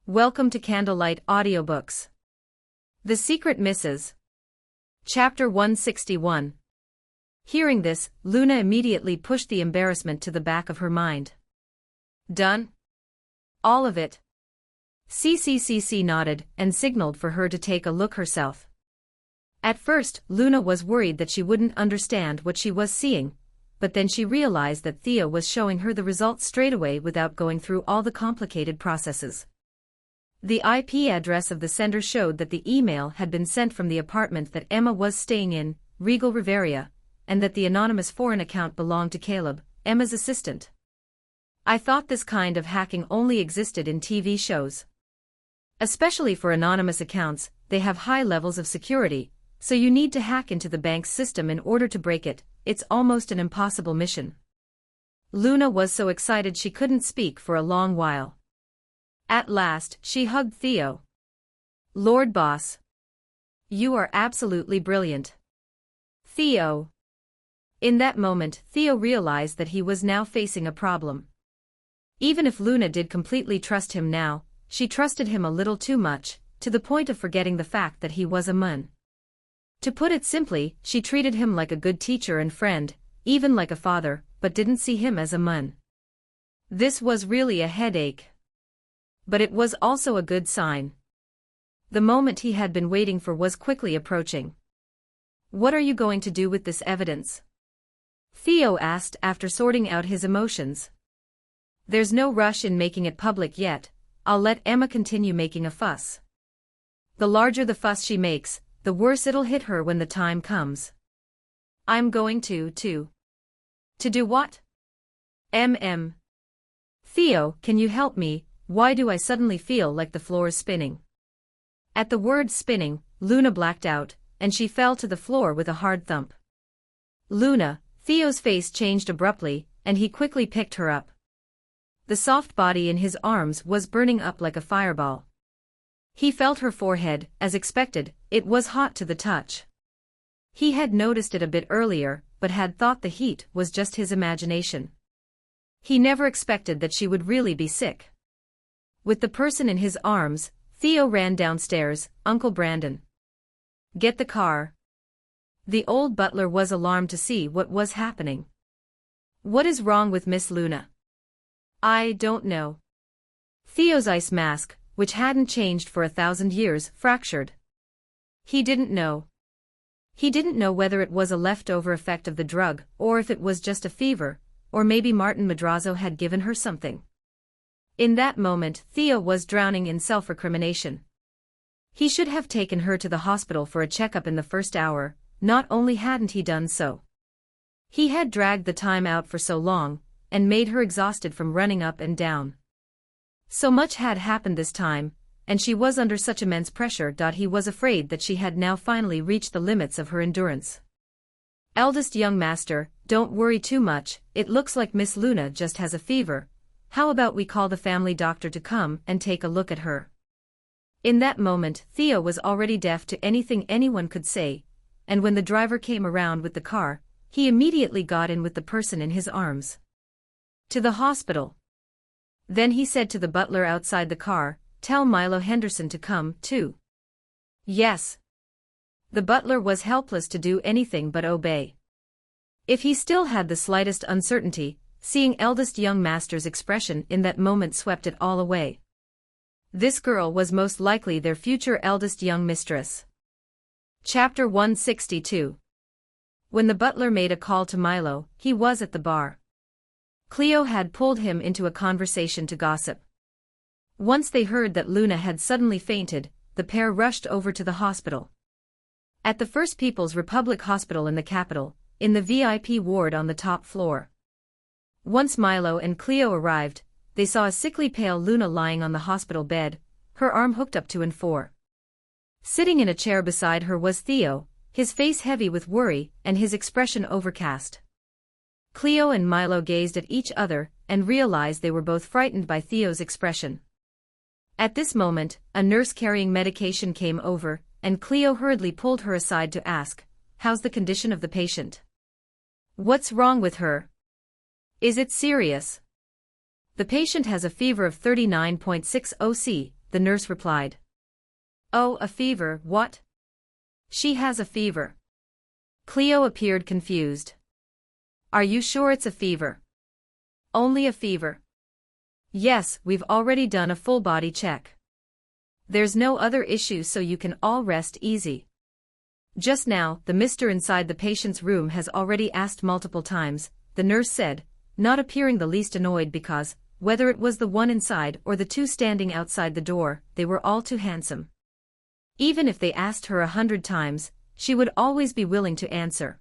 Welcome to CandleLight Audiobooks. The Secret Misses. Chapter 161. Hearing this, Luna immediately pushed the embarrassment to the back of her mind. Done? All of it? CCCC nodded and signaled for her to take a look herself. At first, Luna was worried that she wouldn't understand what she was seeing, but then she realized that Theo was showing her the results straight away without going through all the complicated processes. The IP address of the sender showed that the email had been sent from the apartment that Emma was staying in, Regal Riviera, and that the anonymous foreign account belonged to Caleb, Emma's assistant. I thought this kind of hacking only existed in TV shows. Especially for anonymous accounts, they have high levels of security, so you need to hack into the bank's system in order to break it. It's almost an impossible mission. Luna was so excited she couldn't speak for a long while. At last, she hugged Theo. Lord Boss. You are absolutely brilliant. Theo. In that moment, Theo realized that he was now facing a problem. Even if Luna did completely trust him now, she trusted him a little too much, to the point of forgetting the fact that he was a man. To put it simply, she treated him like a good teacher and friend, even like a father, but didn't see him as a man. This was really a headache. But it was also a good sign. The moment he had been waiting for was quickly approaching. What are you going to do with this evidence? Theo asked after sorting out his emotions. There's no rush in making it public yet. I'll let Emma continue making a fuss. The larger the fuss she makes, the worse it'll hit her when the time comes. I'm going to do what? Theo, can you help me? Why do I suddenly feel like the floor is spinning? At the word spinning, Luna blacked out, and she fell to the floor with a hard thump. Luna, Theo's face changed abruptly, and he quickly picked her up. The soft body in his arms was burning up like a fireball. He felt her forehead, as expected, it was hot to the touch. He had noticed it a bit earlier, but had thought the heat was just his imagination. He never expected that she would really be sick. With the person in his arms, Theo ran downstairs. Uncle Brandon. Get the car. The old butler was alarmed to see what was happening. What is wrong with Miss Luna? I don't know. Theo's ice mask, which hadn't changed for 1,000 years, fractured. He didn't know. He didn't know whether it was a leftover effect of the drug, or if it was just a fever, or maybe Martin Madrazo had given her something. In that moment, Theo was drowning in self-recrimination. He should have taken her to the hospital for a checkup in the first hour. Not only hadn't he done so, he had dragged the time out for so long, and made her exhausted from running up and down. So much had happened this time, and she was under such immense pressure. He was afraid that she had now finally reached the limits of her endurance. Eldest young master, don't worry too much, it looks like Miss Luna just has a fever. How about we call the family doctor to come and take a look at her? In that moment, Theo was already deaf to anything anyone could say, and when the driver came around with the car, he immediately got in with the person in his arms. To the hospital. Then he said to the butler outside the car, tell Milo Henderson to come, too. Yes. The butler was helpless to do anything but obey. If he still had the slightest uncertainty, seeing eldest young master's expression in that moment swept it all away. This girl was most likely their future eldest young mistress. Chapter 162. When the butler made a call to Milo, he was at the bar. Cleo had pulled him into a conversation to gossip. Once they heard that Luna had suddenly fainted, the pair rushed over to the hospital. At the First People's Republic Hospital in the capital, in the VIP ward on the top floor. Once Milo and Cleo arrived, they saw a sickly pale Luna lying on the hospital bed, her arm hooked up to and fore. Sitting in a chair beside her was Theo, his face heavy with worry and his expression overcast. Cleo and Milo gazed at each other and realized they were both frightened by Theo's expression. At this moment, a nurse carrying medication came over, and Cleo hurriedly pulled her aside to ask, "How's the condition of the patient? What's wrong with her? Is it serious?" The patient has a fever of 39.60 C, the nurse replied. Oh, a fever, what? She has a fever. Cleo appeared confused. Are you sure it's a fever? Only a fever. Yes, we've already done a full body check. There's no other issue, so you can all rest easy. Just now, the mister inside the patient's room has already asked multiple times, the nurse said, not appearing the least annoyed because, whether it was the one inside or the two standing outside the door, they were all too handsome. Even if they asked her 100 times, she would always be willing to answer.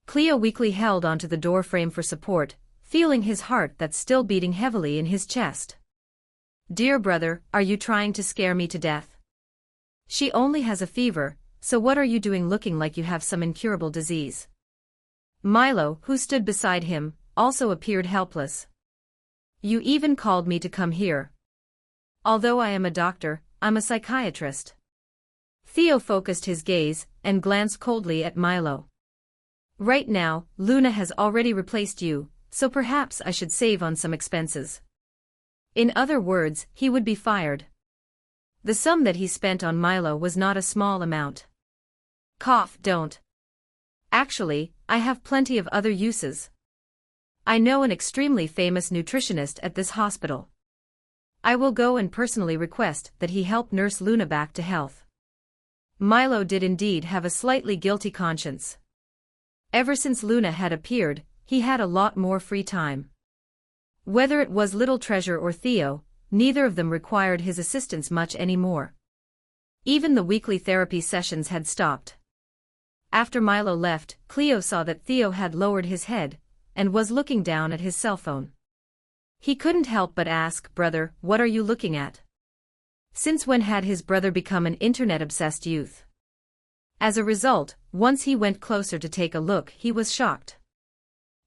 Cleo weakly held onto the door frame for support, feeling his heart that's still beating heavily in his chest. Dear brother, are you trying to scare me to death? She only has a fever, so what are you doing looking like you have some incurable disease? Milo, who stood beside him, also appeared helpless. You even called me to come here. Although I am a doctor, I'm a psychiatrist. Theo focused his gaze and glanced coldly at Milo. Right now, Luna has already replaced you, so perhaps I should save on some expenses. In other words, he would be fired. The sum that he spent on Milo was not a small amount. Cough, don't. Actually, I have plenty of other uses. I know an extremely famous nutritionist at this hospital. I will go and personally request that he help nurse Luna back to health. Milo did indeed have a slightly guilty conscience. Ever since Luna had appeared, he had a lot more free time. Whether it was Little Treasure or Theo, neither of them required his assistance much anymore. Even the weekly therapy sessions had stopped. After Milo left, Cleo saw that Theo had lowered his head and was looking down at his cell phone. He couldn't help but ask, Brother, what are you looking at? Since when had his brother become an internet-obsessed youth? As a result, once he went closer to take a look, he was shocked.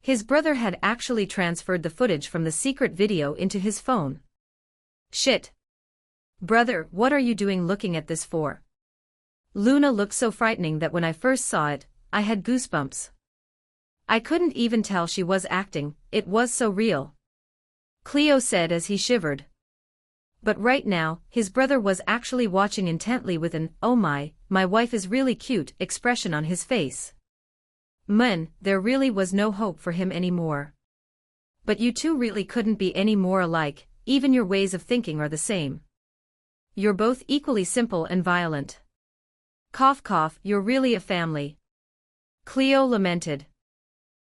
His brother had actually transferred the footage from the secret video into his phone. Shit. Brother, what are you doing looking at this for? Luna looked so frightening that when I first saw it, I had goosebumps. I couldn't even tell she was acting, it was so real. Cleo said as he shivered. But right now, his brother was actually watching intently with an, oh my wife is really cute, expression on his face. Man, there really was no hope for him anymore. But you two really couldn't be any more alike, even your ways of thinking are the same. You're both equally simple and violent. Cough cough, you're really a family. Cleo lamented.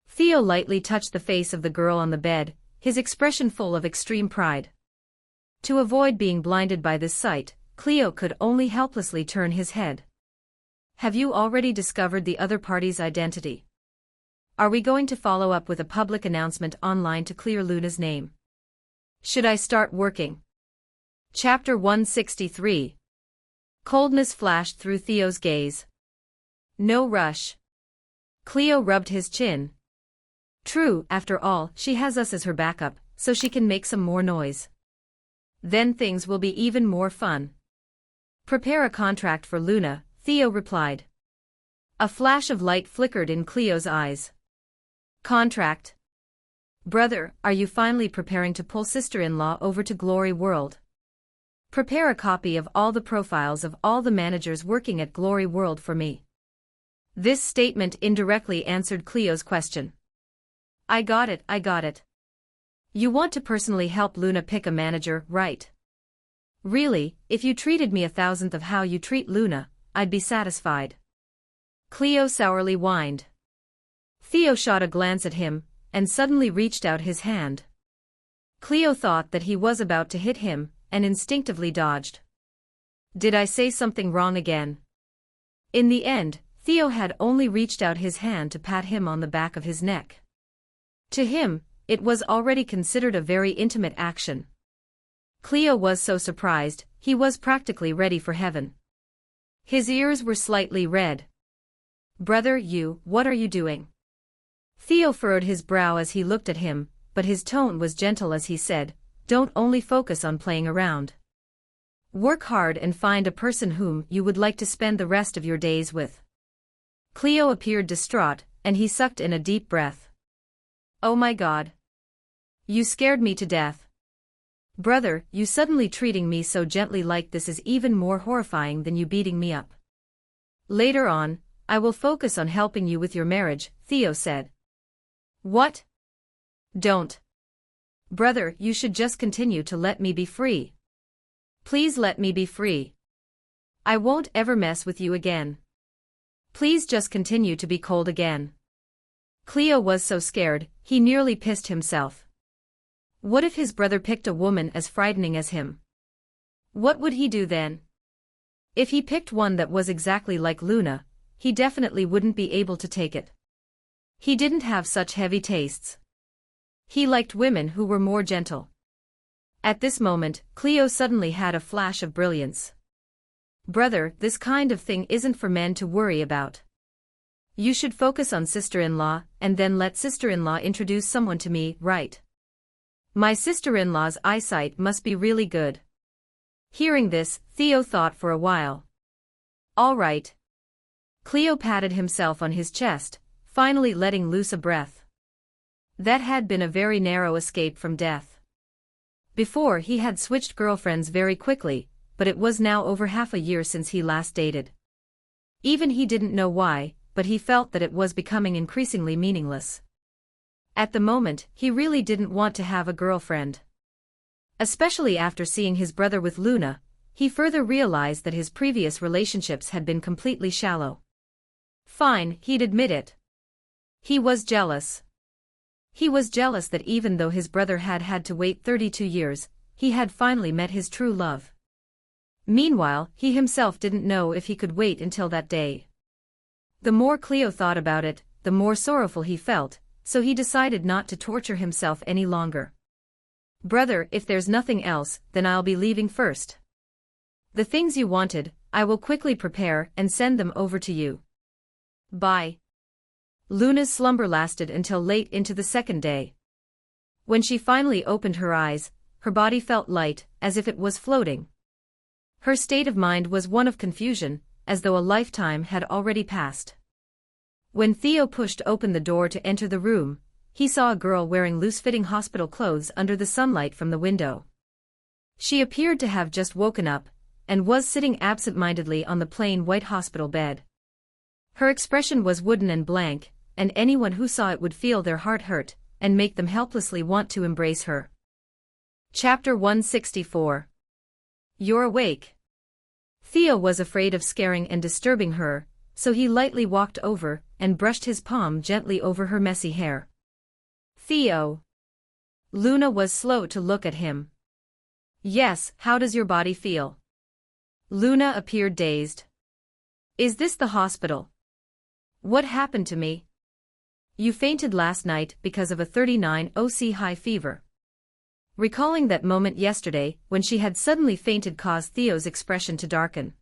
Theo lightly touched the face of the girl on the bed, his expression full of extreme pride. To avoid being blinded by this sight, Cleo could only helplessly turn his head. Have you already discovered the other party's identity? Are we going to follow up with a public announcement online to clear Luna's name? Should I start working? Chapter 163. Coldness flashed through Theo's gaze. No rush. Cleo rubbed his chin. True, after all, she has us as her backup, so she can make some more noise. Then things will be even more fun. Prepare a contract for Luna, Theo replied. A flash of light flickered in Cleo's eyes. Contract? Brother, are you finally preparing to pull sister-in-law over to Glory World? Prepare a copy of all the profiles of all the managers working at Glory World for me. This statement indirectly answered Cleo's question. I got it. You want to personally help Luna pick a manager, right? Really, if you treated me 1,000th of how you treat Luna, I'd be satisfied. Cleo sourly whined. Theo shot a glance at him, and suddenly reached out his hand. Cleo thought that he was about to hit him, and instinctively dodged. Did I say something wrong again? In the end, Theo had only reached out his hand to pat him on the back of his neck. To him, it was already considered a very intimate action. Cleo was so surprised, he was practically ready for heaven. His ears were slightly red. Brother, what are you doing? Theo furrowed his brow as he looked at him, but his tone was gentle as he said, don't only focus on playing around. Work hard and find a person whom you would like to spend the rest of your days with. Cleo appeared distraught, and he sucked in a deep breath. Oh my God. You scared me to death. Brother, you suddenly treating me so gently like this is even more horrifying than you beating me up. Later on, I will focus on helping you with your marriage, Theo said. What? Don't. Brother, you should just continue to let me be free. Please let me be free. I won't ever mess with you again. Please just continue to be cold again. Cleo was so scared, he nearly pissed himself. What if his brother picked a woman as frightening as him? What would he do then? If he picked one that was exactly like Luna, he definitely wouldn't be able to take it. He didn't have such heavy tastes. He liked women who were more gentle. At this moment, Cleo suddenly had a flash of brilliance. Brother, this kind of thing isn't for men to worry about. You should focus on sister-in-law, and then let sister-in-law introduce someone to me, right? My sister-in-law's eyesight must be really good. Hearing this, Theo thought for a while. All right. Cleo patted himself on his chest, finally letting loose a breath. That had been a very narrow escape from death. Before he had switched girlfriends very quickly, but it was now over half a year since he last dated. Even he didn't know why, but he felt that it was becoming increasingly meaningless. At the moment, he really didn't want to have a girlfriend. Especially after seeing his brother with Luna, he further realized that his previous relationships had been completely shallow. Fine, he'd admit it. He was jealous. He was jealous that even though his brother had had to wait 32 years, he had finally met his true love. Meanwhile, he himself didn't know if he could wait until that day. The more Cleo thought about it, the more sorrowful he felt, so he decided not to torture himself any longer. Brother, if there's nothing else, then I'll be leaving first. The things you wanted, I will quickly prepare and send them over to you. Bye. Luna's slumber lasted until late into the second day. When she finally opened her eyes, her body felt light, as if it was floating. Her state of mind was one of confusion, as though a lifetime had already passed. When Theo pushed open the door to enter the room, he saw a girl wearing loose-fitting hospital clothes under the sunlight from the window. She appeared to have just woken up, and was sitting absent-mindedly on the plain white hospital bed. Her expression was wooden and blank, and anyone who saw it would feel their heart hurt, and make them helplessly want to embrace her. Chapter 164. You're awake. Theo was afraid of scaring and disturbing her, so he lightly walked over and brushed his palm gently over her messy hair. Theo. Luna was slow to look at him. Yes, how does your body feel? Luna appeared dazed. Is this the hospital? What happened to me? You fainted last night because of a 39 OC high fever. Recalling that moment yesterday when she had suddenly fainted caused Theo's expression to darken.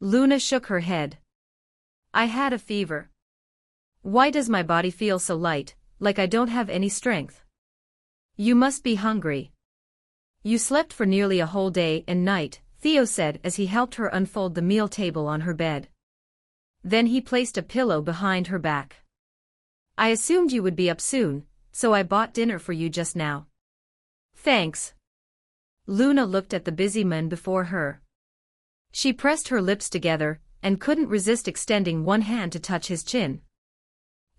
Luna shook her head. I had a fever. Why does my body feel so light, like I don't have any strength? You must be hungry. You slept for nearly a whole day and night, Theo said as he helped her unfold the meal table on her bed. Then he placed a pillow behind her back. I assumed you would be up soon, so I bought dinner for you just now. Thanks. Luna looked at the busy man before her. She pressed her lips together, and couldn't resist extending one hand to touch his chin.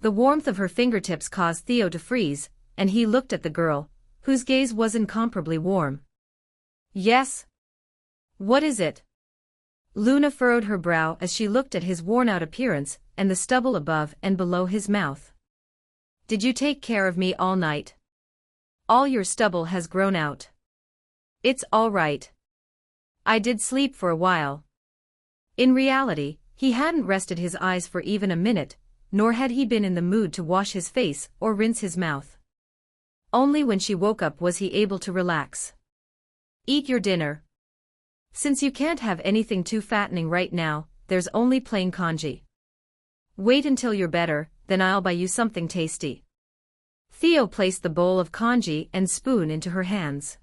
The warmth of her fingertips caused Theo to freeze, and he looked at the girl, whose gaze was incomparably warm. Yes? What is it? Luna furrowed her brow as she looked at his worn-out appearance and the stubble above and below his mouth. Did you take care of me all night? All your stubble has grown out. It's all right. I did sleep for a while. In reality, he hadn't rested his eyes for even a minute, nor had he been in the mood to wash his face or rinse his mouth. Only when she woke up was he able to relax. Eat your dinner. Since you can't have anything too fattening right now, there's only plain congee. Wait until you're better, then I'll buy you something tasty. Theo placed the bowl of congee and spoon into her hands.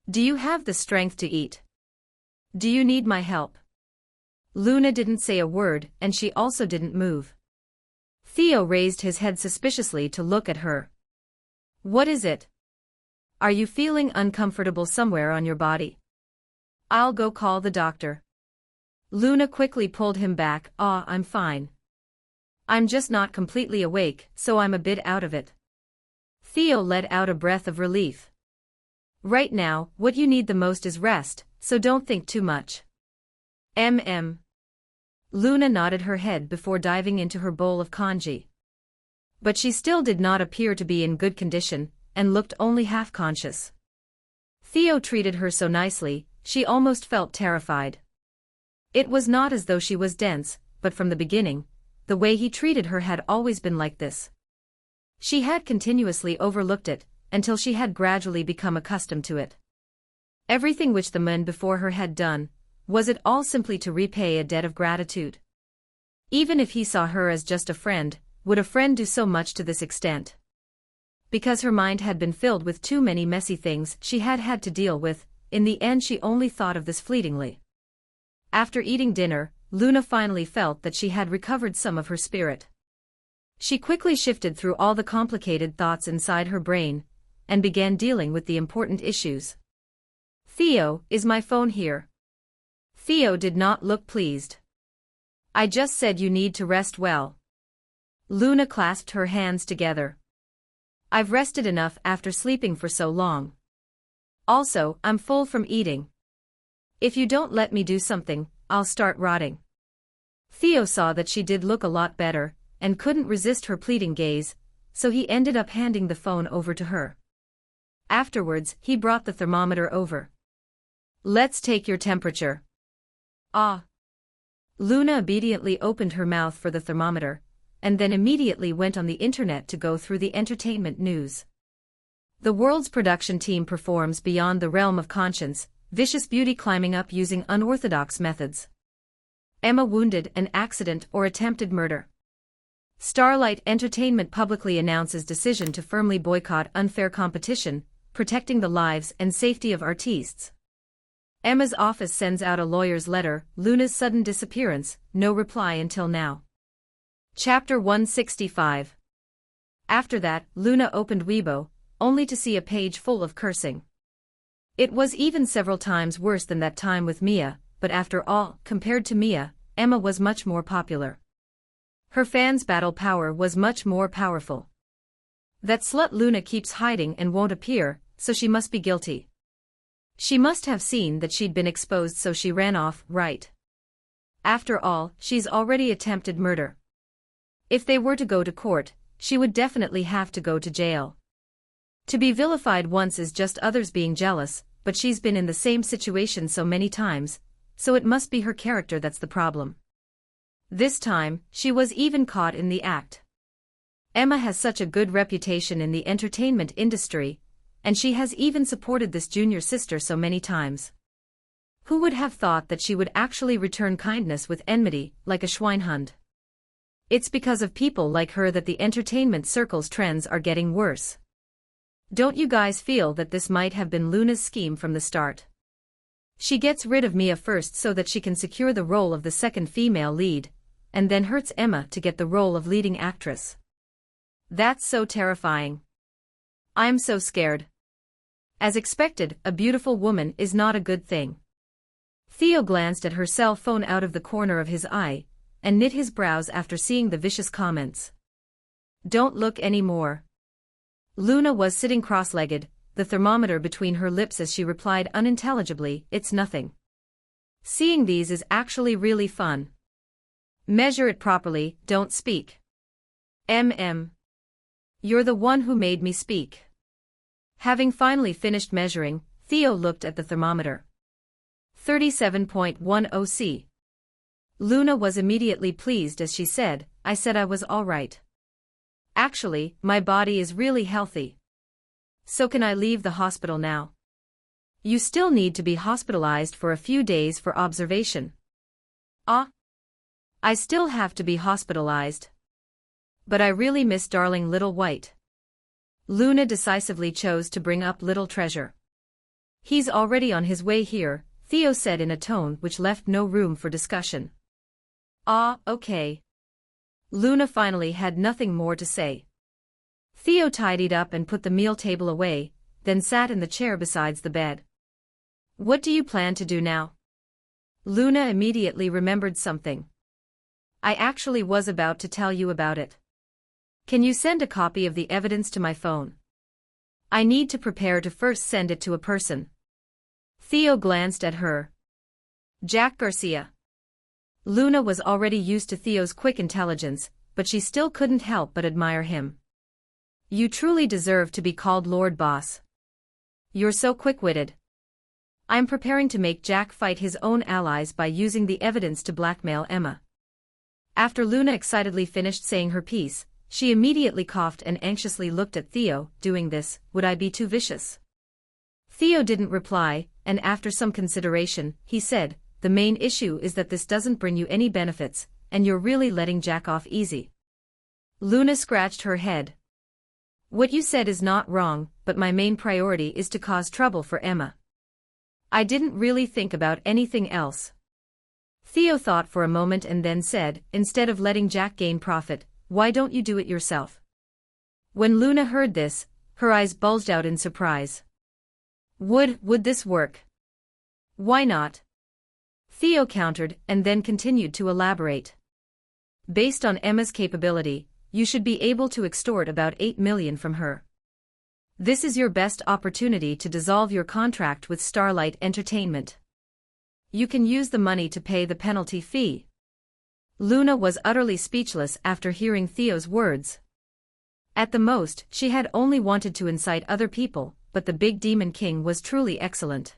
Do you have the strength to eat? Do you need my help? Luna didn't say a word, and she also didn't move. Theo raised his head suspiciously to look at her. What is it? Are you feeling uncomfortable somewhere on your body? I'll go call the doctor. Luna quickly pulled him back. I'm fine. I'm just not completely awake, so I'm a bit out of it. Theo let out a breath of relief. Right now, what you need the most is rest, so don't think too much. Luna nodded her head before diving into her bowl of congee. But she still did not appear to be in good condition, and looked only half-conscious. Theo treated her so nicely, she almost felt terrified. It was not as though she was dense, but from the beginning, the way he treated her had always been like this. She had continuously overlooked it, until she had gradually become accustomed to it. Everything which the men before her had done, was it all simply to repay a debt of gratitude? Even if he saw her as just a friend, would a friend do so much to this extent? Because her mind had been filled with too many messy things she had had to deal with, in the end she only thought of this fleetingly. After eating dinner, Luna finally felt that she had recovered some of her spirit. She quickly shifted through all the complicated thoughts inside her brain, and began dealing with the important issues. Theo, is my phone here? Theo did not look pleased. I just said you need to rest well. Luna clasped her hands together. I've rested enough after sleeping for so long. Also, I'm full from eating. If you don't let me do something, I'll start rotting. Theo saw that she did look a lot better, and couldn't resist her pleading gaze, so he ended up handing the phone over to her. Afterwards, he brought the thermometer over. Let's take your temperature. Luna obediently opened her mouth for the thermometer, and then immediately went on the internet to go through the entertainment news. The world's production team performs beyond the realm of conscience, vicious beauty climbing up using unorthodox methods. Emma wounded, an accident or attempted murder. Starlight Entertainment publicly announces decision to firmly boycott unfair competition, protecting the lives and safety of artistes. Emma's office sends out a lawyer's letter, Luna's sudden disappearance, no reply until now. Chapter 165. After that, Luna opened Weibo, only to see a page full of cursing. It was even several times worse than that time with Mia, but after all, compared to Mia, Emma was much more popular. Her fans' battle power was much more powerful. That slut Luna keeps hiding and won't appear, so she must be guilty. She must have seen that she'd been exposed, so she ran off, right? After all, she's already attempted murder. If they were to go to court, she would definitely have to go to jail. To be vilified once is just others being jealous, but she's been in the same situation so many times, so it must be her character that's the problem. This time, she was even caught in the act. Emma has such a good reputation in the entertainment industry, and she has even supported this junior sister so many times. Who would have thought that she would actually return kindness with enmity, like a schweinhund? It's because of people like her that the entertainment circle's trends are getting worse. Don't you guys feel that this might have been Luna's scheme from the start? She gets rid of Mia first so that she can secure the role of the second female lead, and then hurts Emma to get the role of leading actress. That's so terrifying. I'm so scared. As expected, a beautiful woman is not a good thing. Theo glanced at her cell phone out of the corner of his eye, and knit his brows after seeing the vicious comments. Don't look any more. Luna was sitting cross-legged, the thermometer between her lips as she replied unintelligibly, it's nothing. Seeing these is actually really fun. Measure it properly, don't speak. You're the one who made me speak. Having finally finished measuring, Theo looked at the thermometer. 37.10 C. Luna was immediately pleased as she said, I said I was all right. Actually, my body is really healthy. So can I leave the hospital now? You still need to be hospitalized for a few days for observation. I still have to be hospitalized. But I really miss darling little White. Luna decisively chose to bring up little treasure. He's already on his way here, Theo said in a tone which left no room for discussion. Okay. Luna finally had nothing more to say. Theo tidied up and put the meal table away, then sat in the chair beside the bed. What do you plan to do now? Luna immediately remembered something. I actually was about to tell you about it. Can you send a copy of the evidence to my phone? I need to prepare to first send it to a person. Theo glanced at her. Jack Garcia. Luna was already used to Theo's quick intelligence, but she still couldn't help but admire him. You truly deserve to be called Lord Boss. You're so quick-witted. I'm preparing to make Jack fight his own allies by using the evidence to blackmail Emma. After Luna excitedly finished saying her piece, she immediately coughed and anxiously looked at Theo. Doing this, would I be too vicious? Theo didn't reply, and after some consideration, he said, the main issue is that this doesn't bring you any benefits, and you're really letting Jack off easy. Luna scratched her head. What you said is not wrong, but my main priority is to cause trouble for Emma. I didn't really think about anything else. Theo thought for a moment and then said, instead of letting Jack gain profit, why don't you do it yourself? When Luna heard this, her eyes bulged out in surprise. Would this work? Why not? Theo countered and then continued to elaborate. Based on Emma's capability, you should be able to extort about 8 million from her. This is your best opportunity to dissolve your contract with Starlight Entertainment. You can use the money to pay the penalty fee. Luna was utterly speechless after hearing Theo's words. At the most, she had only wanted to incite other people, but the big demon king was truly excellent.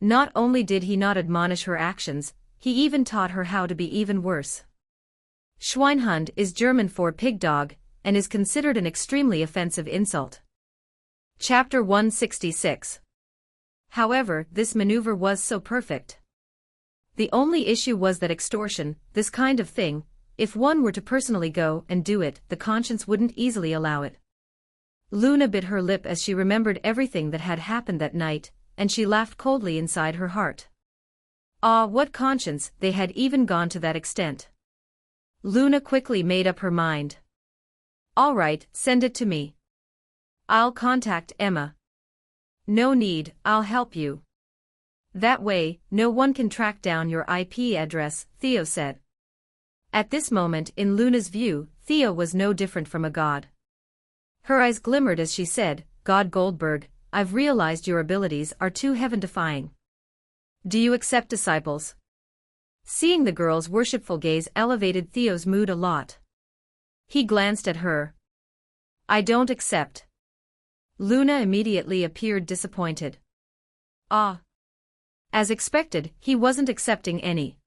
Not only did he not admonish her actions, he even taught her how to be even worse. Schweinhund is German for pig dog, and is considered an extremely offensive insult. Chapter 166. However, this maneuver was so perfect. The only issue was that extortion, this kind of thing, if one were to personally go and do it, the conscience wouldn't easily allow it. Luna bit her lip as she remembered everything that had happened that night, and she laughed coldly inside her heart. Ah, what conscience, they had even gone to that extent. Luna quickly made up her mind. All right, send it to me. I'll contact Emma. No need, I'll help you. That way, no one can track down your IP address, Theo said. At this moment in Luna's view, Theo was no different from a god. Her eyes glimmered as she said, God Goldberg, I've realized your abilities are too heaven-defying. Do you accept disciples? Seeing the girl's worshipful gaze elevated Theo's mood a lot. He glanced at her. I don't accept. Luna immediately appeared disappointed. Ah. As expected, he wasn't accepting any.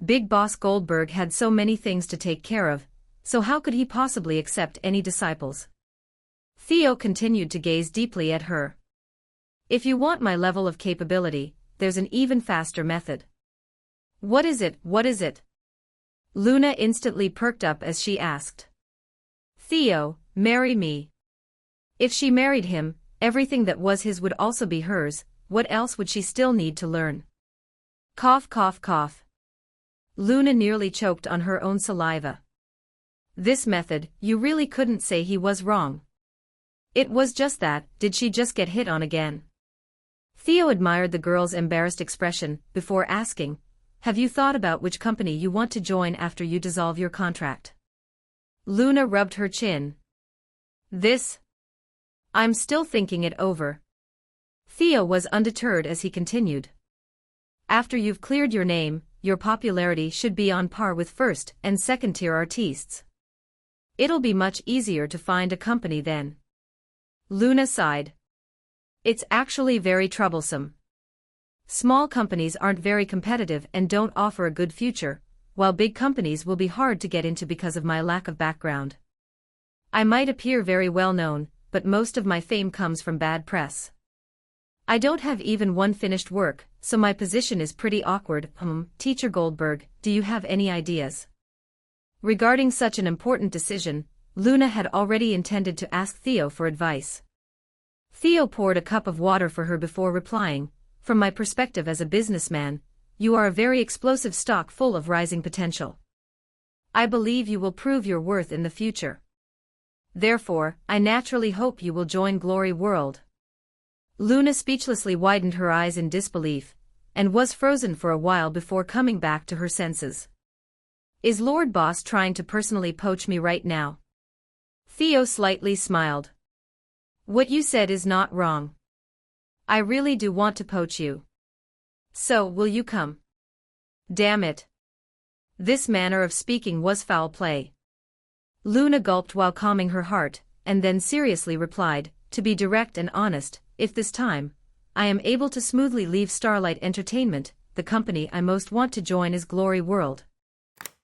Big Boss Goldberg had so many things to take care of, so how could he possibly accept any disciples? Theo continued to gaze deeply at her. If you want my level of capability, there's an even faster method. What is it, what is it? Luna instantly perked up as she asked. Theo, marry me. If she married him, everything that was his would also be hers, what else would she still need to learn? Cough, cough, cough. Luna nearly choked on her own saliva. This method, you really couldn't say he was wrong. It was just that, did she just get hit on again? Theo admired the girl's embarrassed expression, before asking, have you thought about which company you want to join after you dissolve your contract? Luna rubbed her chin. I'm still thinking it over. Theo was undeterred as he continued. After you've cleared your name, your popularity should be on par with first and second-tier artists. It'll be much easier to find a company then. Luna sighed. It's actually very troublesome. Small companies aren't very competitive and don't offer a good future, while big companies will be hard to get into because of my lack of background. I might appear very well known, but most of my fame comes from bad press. I don't have even one finished work, so my position is pretty awkward. Teacher Goldberg, do you have any ideas? Regarding such an important decision, Luna had already intended to ask Theo for advice. Theo poured a cup of water for her before replying, from my perspective as a businessman, you are a very explosive stock full of rising potential. I believe you will prove your worth in the future. Therefore, I naturally hope you will join Glory World. Luna speechlessly widened her eyes in disbelief, and was frozen for a while before coming back to her senses. Is Lord Boss trying to personally poach me right now? Theo slightly smiled. What you said is not wrong. I really do want to poach you. So, will you come? Damn it. This manner of speaking was foul play. Luna gulped while calming her heart, and then seriously replied, to be direct and honest, if this time, I am able to smoothly leave Starlight Entertainment, the company I most want to join is Glory World.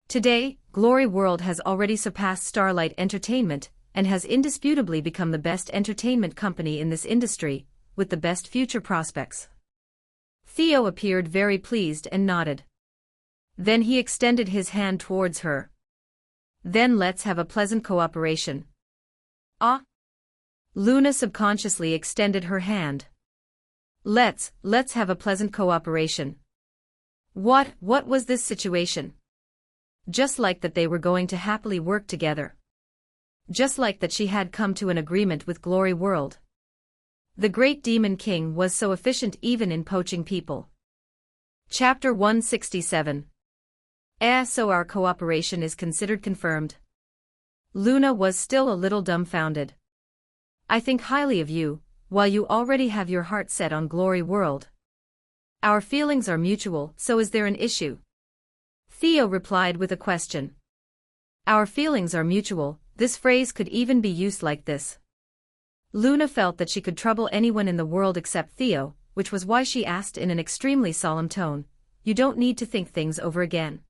Today, Glory World has already surpassed Starlight Entertainment, and has indisputably become the best entertainment company in this industry, with the best future prospects. Theo appeared very pleased and nodded. Then he extended his hand towards her. Then let's have a pleasant cooperation. Ah! Luna subconsciously extended her hand. Let's have a pleasant cooperation. What was this situation? Just like that they were going to happily work together. Just like that she had come to an agreement with Glory World. The great Demon King was so efficient even in poaching people. Chapter 167. So our cooperation is considered confirmed. Luna was still a little dumbfounded. I think highly of you, while you already have your heart set on Glory World. Our feelings are mutual, so is there an issue? Theo replied with a question. Our feelings are mutual, this phrase could even be used like this. Luna felt that she could trouble anyone in the world except Theo, which was why she asked in an extremely solemn tone, you don't need to think things over again.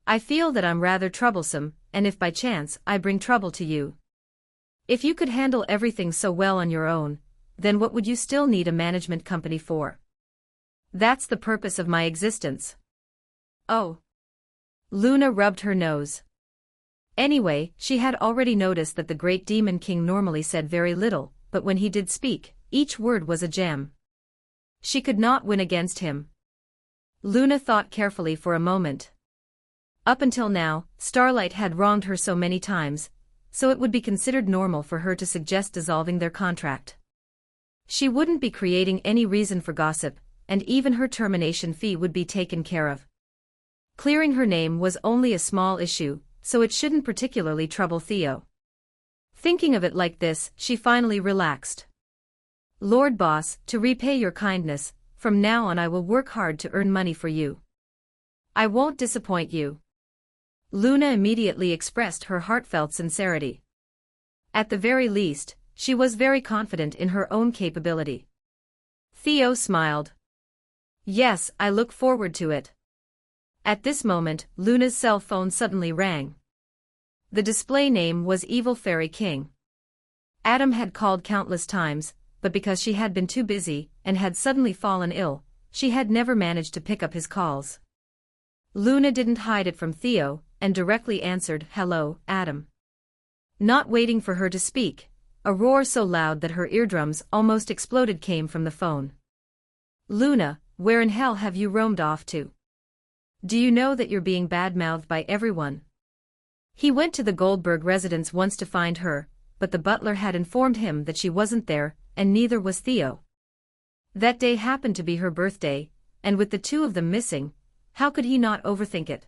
I feel that I'm rather troublesome, and if by chance I bring trouble to you. If you could handle everything so well on your own, then what would you still need a management company for? That's the purpose of my existence. Oh. Luna rubbed her nose. Anyway, she had already noticed that the great Demon King normally said very little, but when he did speak, each word was a gem. She could not win against him. Luna thought carefully for a moment. Up until now, Starlight had wronged her so many times, so it would be considered normal for her to suggest dissolving their contract. She wouldn't be creating any reason for gossip, and even her termination fee would be taken care of. Clearing her name was only a small issue, so it shouldn't particularly trouble Theo. Thinking of it like this, she finally relaxed. Lord Boss, to repay your kindness, from now on I will work hard to earn money for you. I won't disappoint you. Luna immediately expressed her heartfelt sincerity. At the very least, she was very confident in her own capability. Theo smiled. Yes, I look forward to it. At this moment, Luna's cell phone suddenly rang. The display name was Evil Fairy King. Adam had called countless times, but because she had been too busy and had suddenly fallen ill, she had never managed to pick up his calls. Luna didn't hide it from Theo, and directly answered, "Hello, Adam." Not waiting for her to speak, a roar so loud that her eardrums almost exploded came from the phone. Luna, where in hell have you roamed off to? Do you know that you're being bad-mouthed by everyone? He went to the Goldberg residence once to find her, but the butler had informed him that she wasn't there, and neither was Theo. That day happened to be her birthday, and with the two of them missing, how could he not overthink it?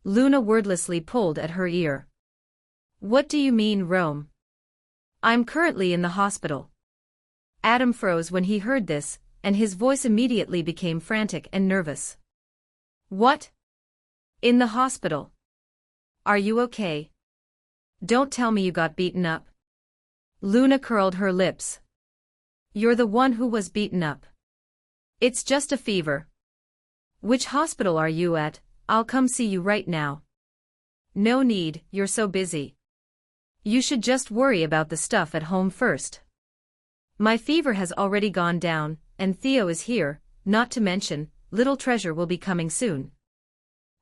Luna wordlessly pulled at her ear. What do you mean, roam? I'm currently in the hospital. Adam froze when he heard this, and his voice immediately became frantic and nervous. What? In the hospital? Are you okay? Don't tell me you got beaten up. Luna curled her lips. You're the one who was beaten up. It's just a fever. Which hospital are you at? I'll come see you right now. No need, you're so busy. You should just worry about the stuff at home first. My fever has already gone down, and Theo is here, not to mention, little Treasure will be coming soon.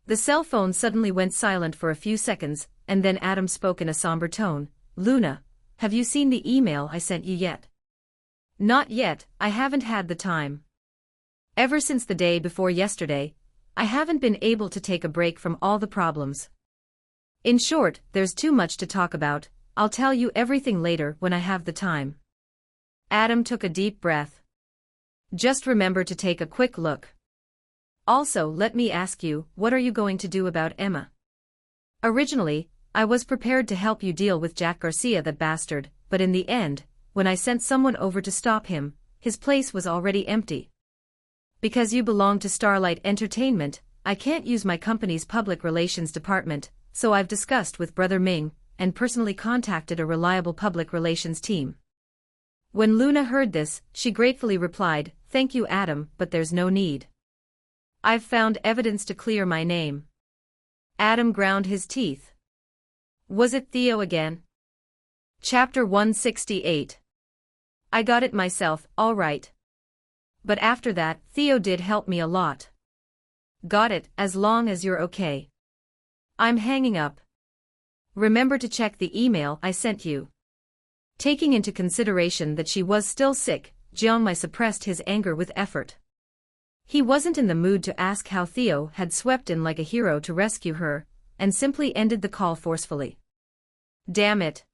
The cell phone suddenly went silent for a few seconds, and then Adam spoke in a somber tone. Luna, have you seen the email I sent you yet? Not yet, I haven't had the time. Ever since the day before yesterday, I haven't been able to take a break from all the problems. In short, there's too much to talk about. I'll tell you everything later when I have the time. Adam took a deep breath. Just remember to take a quick look. Also, let me ask you, what are you going to do about Emma? Originally, I was prepared to help you deal with Jack Garcia, that bastard, but in the end, when I sent someone over to stop him, his place was already empty. Because you belong to Starlight Entertainment, I can't use my company's public relations department, so I've discussed with Brother Ming, and personally contacted a reliable public relations team. When Luna heard this, she gratefully replied, "Thank you, Adam, but there's no need. I've found evidence to clear my name." Adam ground his teeth. Was it Theo again? Chapter 168. I got it myself, all right. But after that, Theo did help me a lot. Got it, as long as you're okay. I'm hanging up. Remember to check the email I sent you. Taking into consideration that she was still sick, Jiangmai suppressed his anger with effort. He wasn't in the mood to ask how Theo had swept in like a hero to rescue her, and simply ended the call forcefully. Damn it.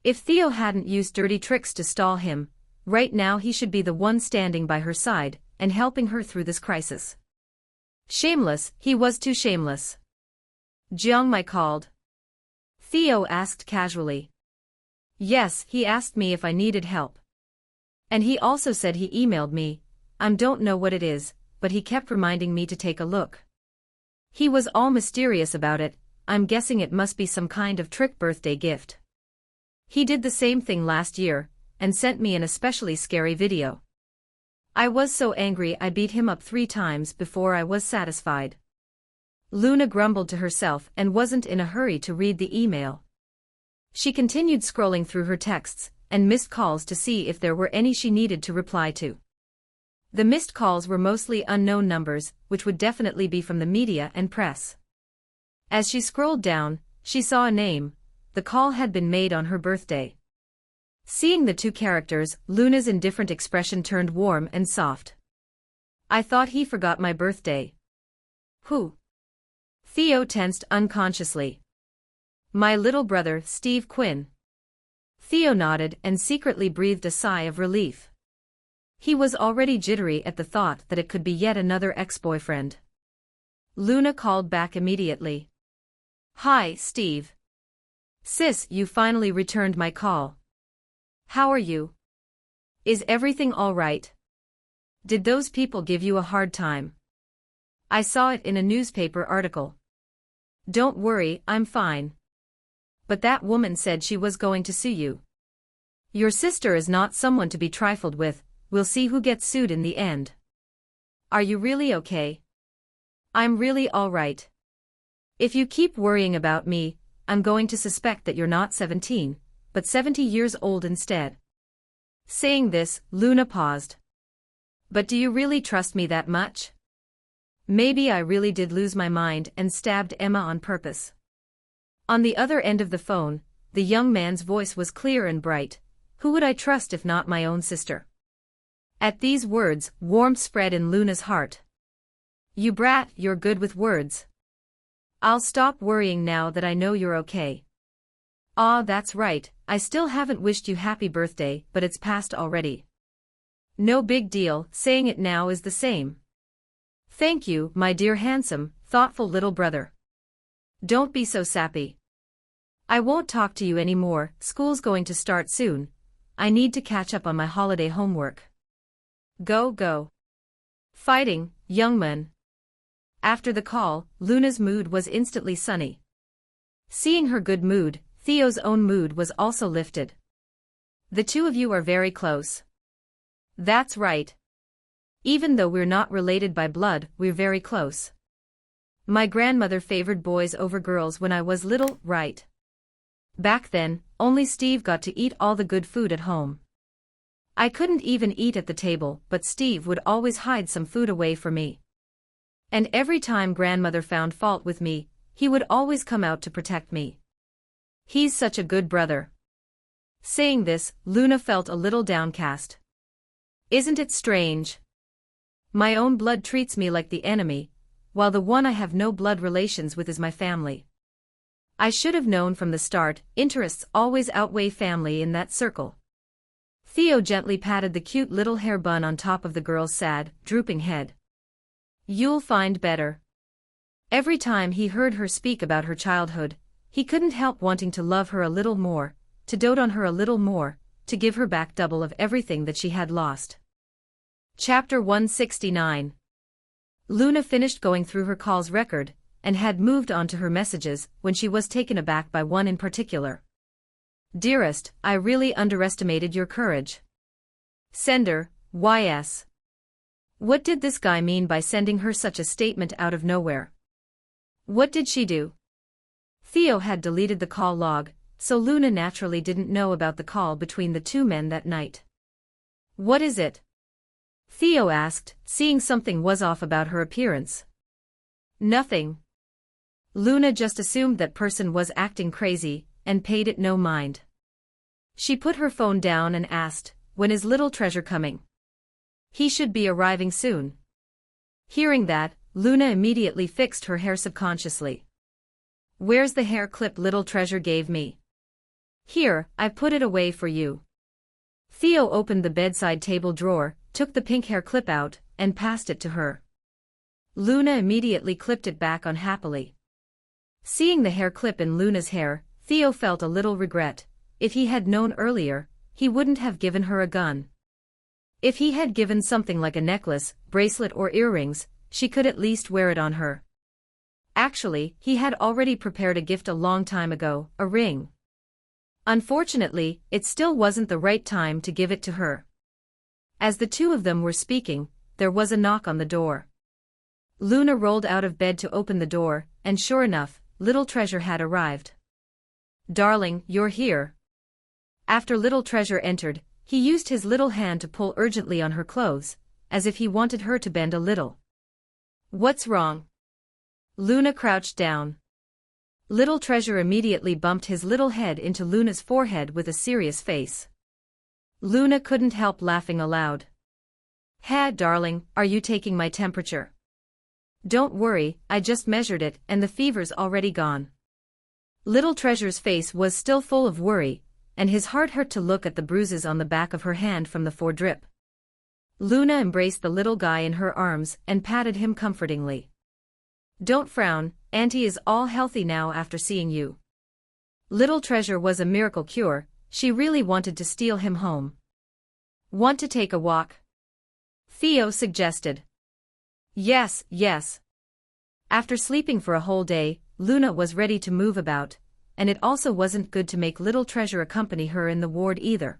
If Theo hadn't used dirty tricks to stall him, right now he should be the one standing by her side, and helping her through this crisis. Shameless, he was too shameless. Jiangmai called. Theo asked casually. Yes, he asked me if I needed help. And he also said he emailed me. I don't know what it is, but he kept reminding me to take a look. He was all mysterious about it. I'm guessing it must be some kind of trick birthday gift. He did the same thing last year, and sent me an especially scary video. I was so angry I beat him up 3 times before I was satisfied. Luna grumbled to herself and wasn't in a hurry to read the email. She continued scrolling through her texts, and missed calls to see if there were any she needed to reply to. The missed calls were mostly unknown numbers, which would definitely be from the media and press. As she scrolled down, she saw a name. The call had been made on her birthday. Seeing the 2 characters, Luna's indifferent expression turned warm and soft. I thought he forgot my birthday. Who? Theo tensed unconsciously. My little brother, Steve Quinn. Theo nodded and secretly breathed a sigh of relief. He was already jittery at the thought that it could be yet another ex-boyfriend. Luna called back immediately. Hi, Steve. Sis, you finally returned my call. How are you? Is everything all right? Did those people give you a hard time? I saw it in a newspaper article. Don't worry, I'm fine. But that woman said she was going to sue you. Your sister is not someone to be trifled with. We'll see who gets sued in the end. Are you really okay? I'm really all right. If you keep worrying about me, I'm going to suspect that you're not 17, but 70 years old instead. Saying this, Luna paused. But do you really trust me that much? Maybe I really did lose my mind and stabbed Emma on purpose. On the other end of the phone, the young man's voice was clear and bright. Who would I trust if not my own sister? At these words, warmth spread in Luna's heart. You brat, you're good with words. I'll stop worrying now that I know you're okay. Ah, that's right, I still haven't wished you happy birthday, but it's past already. No big deal, saying it now is the same. Thank you, my dear handsome, thoughtful little brother. Don't be so sappy. I won't talk to you anymore, school's going to start soon. I need to catch up on my holiday homework. Go, go. Fighting, young man. After the call, Luna's mood was instantly sunny. Seeing her good mood, Theo's own mood was also lifted. The 2 of you are very close. That's right. Even though we're not related by blood, we're very close. My grandmother favored boys over girls when I was little, right? Back then, only Steve got to eat all the good food at home. I couldn't even eat at the table, but Steve would always hide some food away from me. And every time grandmother found fault with me, he would always come out to protect me. He's such a good brother. Saying this, Luna felt a little downcast. Isn't it strange? My own blood treats me like the enemy, while the one I have no blood relations with is my family. I should have known from the start, interests always outweigh family in that circle. Theo gently patted the cute little hair bun on top of the girl's sad, drooping head. "You'll find better." Every time he heard her speak about her childhood, he couldn't help wanting to love her a little more, to dote on her a little more, to give her back double of everything that she had lost. Chapter 169. Luna finished going through her calls record, and had moved on to her messages when she was taken aback by one in particular. "Dearest, I really underestimated your courage." Sender, YS. What did this guy mean by sending her such a statement out of nowhere? What did she do? Theo had deleted the call log, so Luna naturally didn't know about the call between the two men that night. "What is it?" Theo asked, seeing something was off about her appearance. "Nothing." Luna just assumed that person was acting crazy, and paid it no mind. She put her phone down and asked, "When is little treasure coming?" "He should be arriving soon." Hearing that, Luna immediately fixed her hair subconsciously. "Where's the hair clip little treasure gave me?" "Here, I put it away for you." Theo opened the bedside table drawer, took the pink hair clip out, and passed it to her. Luna immediately clipped it back on happily. Seeing the hair clip in Luna's hair, Theo felt a little regret. If he had known earlier, he wouldn't have given her a gun. If he had given something like a necklace, bracelet or earrings, she could at least wear it on her. Actually, he had already prepared a gift a long time ago, a ring. Unfortunately, it still wasn't the right time to give it to her. As the two of them were speaking, there was a knock on the door. Luna rolled out of bed to open the door, and sure enough, little treasure had arrived. "Darling, you're here." After little treasure entered, he used his little hand to pull urgently on her clothes, as if he wanted her to bend a little. "What's wrong?" Luna crouched down. Little treasure immediately bumped his little head into Luna's forehead with a serious face. Luna couldn't help laughing aloud. "Hey, darling, are you taking my temperature?" "Don't worry, I just measured it and the fever's already gone." Little treasure's face was still full of worry, and his heart hurt to look at the bruises on the back of her hand from the foredrip. Luna embraced the little guy in her arms and patted him comfortingly. "Don't frown, Auntie is all healthy now after seeing you." Little treasure was a miracle cure, she really wanted to steal him home. "Want to take a walk?" Theo suggested. Yes. After sleeping for a whole day, Luna was ready to move about, and it also wasn't good to make little treasure accompany her in the ward either.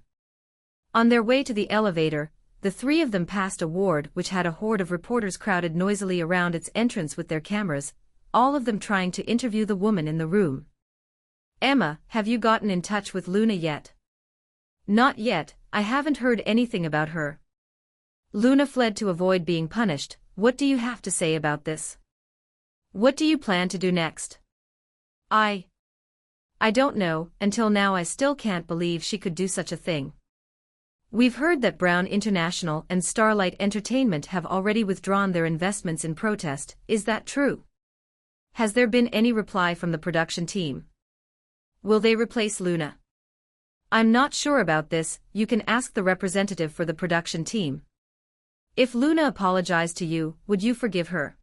On their way to the elevator, the three of them passed a ward which had a horde of reporters crowded noisily around its entrance with their cameras, all of them trying to interview the woman in the room. "Emma, have you gotten in touch with Luna yet?" "Not yet, I haven't heard anything about her." Luna fled to avoid being punished. "What do you have to say about this? What do you plan to do next?" I don't know, until now I still can't believe she could do such a thing. We've heard that Brown International and Starlight Entertainment have already withdrawn their investments in protest, is that true? Has there been any reply from the production team? Will they replace Luna? I'm not sure about this, you can ask the representative for the production team. If Luna apologized to you, would you forgive her?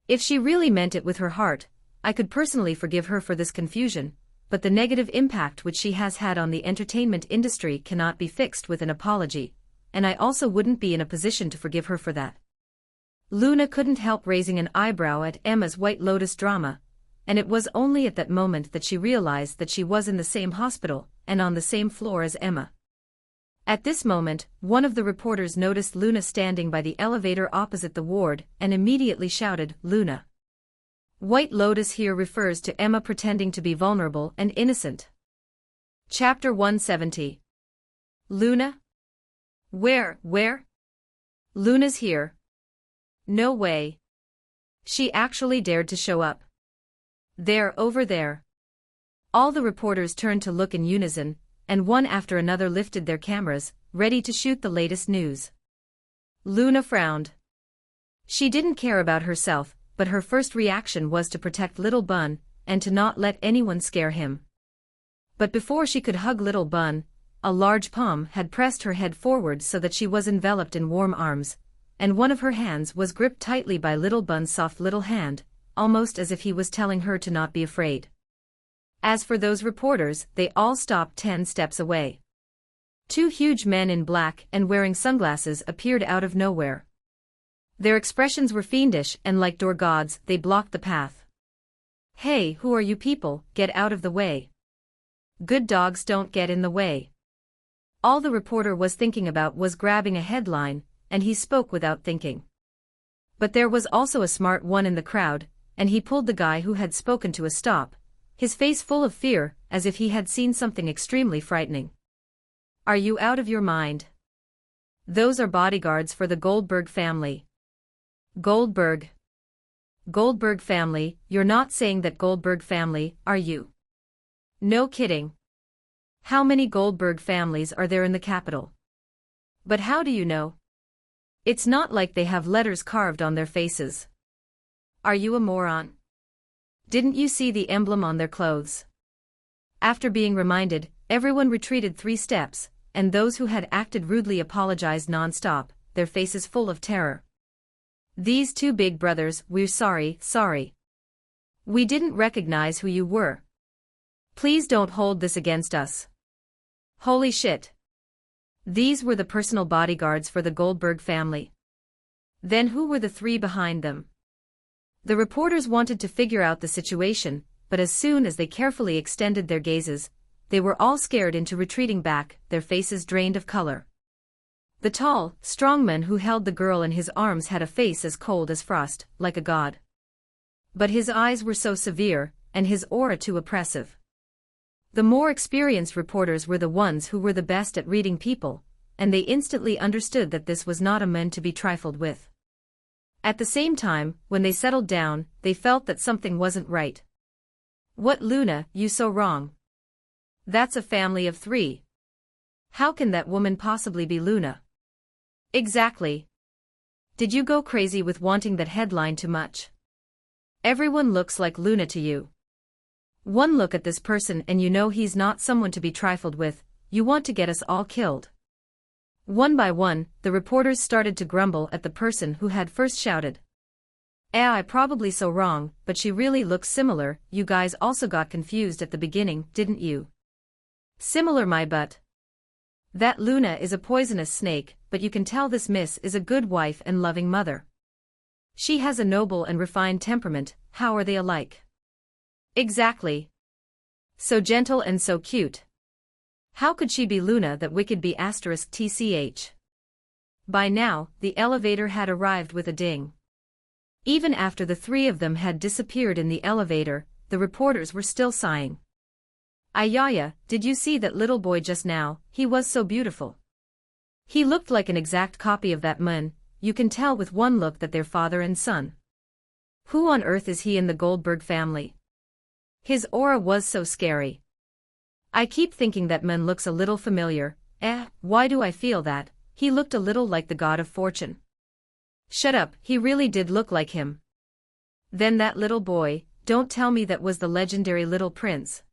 If she really meant it with her heart, I could personally forgive her for this confusion, but the negative impact which she has had on the entertainment industry cannot be fixed with an apology, and I also wouldn't be in a position to forgive her for that. Luna couldn't help raising an eyebrow at Emma's White Lotus drama, and it was only at that moment that she realized that she was in the same hospital, and on the same floor as Emma. At this moment, one of the reporters noticed Luna standing by the elevator opposite the ward, and immediately shouted, "Luna." White Lotus here refers to Emma pretending to be vulnerable and innocent. Chapter 170. Luna? Where? Luna's here. No way. She actually dared to show up. There, over there. All the reporters turned to look in unison, and one after another lifted their cameras, ready to shoot the latest news. Luna frowned. She didn't care about herself, but her first reaction was to protect Little Bun, and to not let anyone scare him. But before she could hug Little Bun, a large palm had pressed her head forward so that she was enveloped in warm arms, and one of her hands was gripped tightly by Little Bun's soft little hand, almost as if he was telling her to not be afraid. As for those reporters, they all stopped 10 steps away. Two huge men in black and wearing sunglasses appeared out of nowhere. Their expressions were fiendish and like door gods, they blocked the path. "Hey, who are you people? Get out of the way. Good dogs don't get in the way." All the reporter was thinking about was grabbing a headline, and he spoke without thinking. But there was also a smart one in the crowd, and he pulled the guy who had spoken to a stop, his face full of fear, as if he had seen something extremely frightening. "Are you out of your mind? Those are bodyguards for the Goldberg family." "Goldberg? Goldberg family? You're not saying that Goldberg family, are you?" "No kidding. How many Goldberg families are there in the capital?" "But how do you know? It's not like they have letters carved on their faces." "Are you a moron? Didn't you see the emblem on their clothes?" After being reminded, everyone retreated 3 steps, and those who had acted rudely apologized non-stop, their faces full of terror. "These 2 big brothers, we're sorry. We didn't recognize who you were. Please don't hold this against us." Holy shit. These were the personal bodyguards for the Goldberg family. Then who were the 3 behind them? The reporters wanted to figure out the situation, but as soon as they carefully extended their gazes, they were all scared into retreating back, their faces drained of color. The tall, strong man who held the girl in his arms had a face as cold as frost, like a god. But his eyes were so severe, and his aura too oppressive. The more experienced reporters were the ones who were the best at reading people, and they instantly understood that this was not a man to be trifled with. At the same time, when they settled down, they felt that something wasn't right. "What, Luna, you so wrong? That's a family of 3. How can that woman possibly be Luna?" "Exactly. Did you go crazy with wanting that headline too much? Everyone looks like Luna to you. One look at this person and you know he's not someone to be trifled with. You want to get us all killed." One by one, the reporters started to grumble at the person who had first shouted. I probably so wrong, but she really looks similar." "You guys also got confused at the beginning, didn't you?" "Similar my butt. That Luna is a poisonous snake, but you can tell this miss is a good wife and loving mother. She has a noble and refined temperament. How are they alike?" "Exactly. So gentle and so cute. How could she be Luna that wicked be *tch. By now, the elevator had arrived with a ding. Even after the 3 of them had disappeared in the elevator, the reporters were still sighing. "Ayaya, did you see that little boy just now? He was so beautiful. He looked like an exact copy of that man. You can tell with one look that they're father and son. Who on earth is he in the Goldberg family? His aura was so scary. I keep thinking that man looks a little familiar. Why do I feel that? He looked a little like the god of fortune." "Shut up, he really did look like him." "Then that little boy, don't tell me that was the legendary little prince."